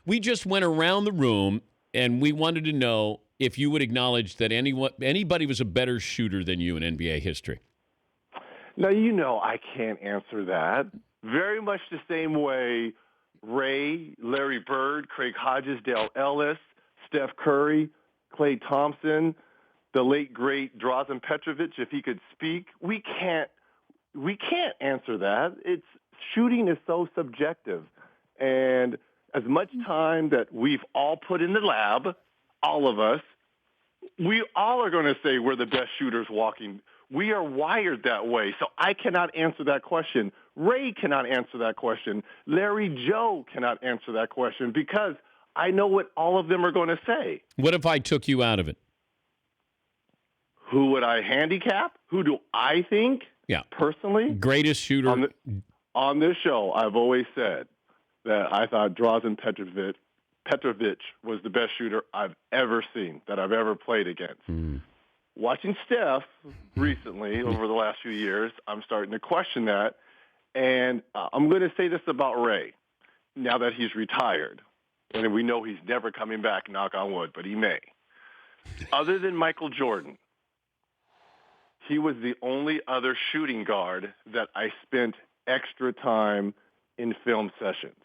We just went around the room, and we wanted to know if you would acknowledge that anybody was a better shooter than you in NBA history. Now, I can't answer that. Very much the same way Ray, Larry Bird, Craig Hodges, Dale Ellis, Steph Curry, Klay Thompson, the late, great Drazen Petrovic, if he could speak. We can't answer that. Shooting is so subjective. And as much time that we've all put in the lab, all of us, we all are going to say we're the best shooters walking. We are wired that way. So I cannot answer that question. Ray cannot answer that question. Larry Joe cannot answer that question because I know what all of them are going to say. What if I took you out of it? Who would I handicap? Who do I think? Yeah. Personally? Greatest shooter. On this show, I've always said that I thought Drazen Petrovic was the best shooter I've ever seen, that I've ever played against. Watching Steph recently over the last few years, I'm starting to question that. And I'm going to say this about Ray, now that he's retired. And we know he's never coming back, knock on wood, but he may. Other than Michael Jordan, he was the only other shooting guard that I spent extra time in film sessions.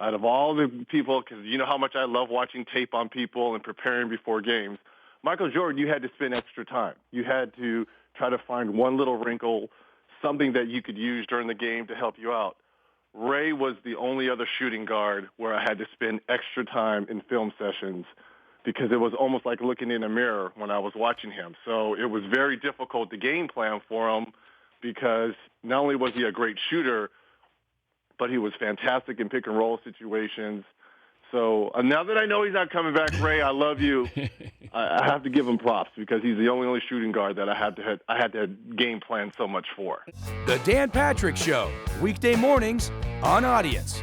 Out of all the people, because you know how much I love watching tape on people and preparing before games, Michael Jordan, you had to spend extra time. You had to try to find one little wrinkle, something that you could use during the game to help you out. Ray was the only other shooting guard where I had to spend extra time in film sessions because it was almost like looking in a mirror when I was watching him. So it was very difficult to game plan for him because not only was he a great shooter, but he was fantastic in pick and roll situations. So now that I know he's not coming back, Ray, I love you. I have to give him props because he's the only shooting guard that I had to game plan so much for. The Dan Patrick Show, weekday mornings on Audience.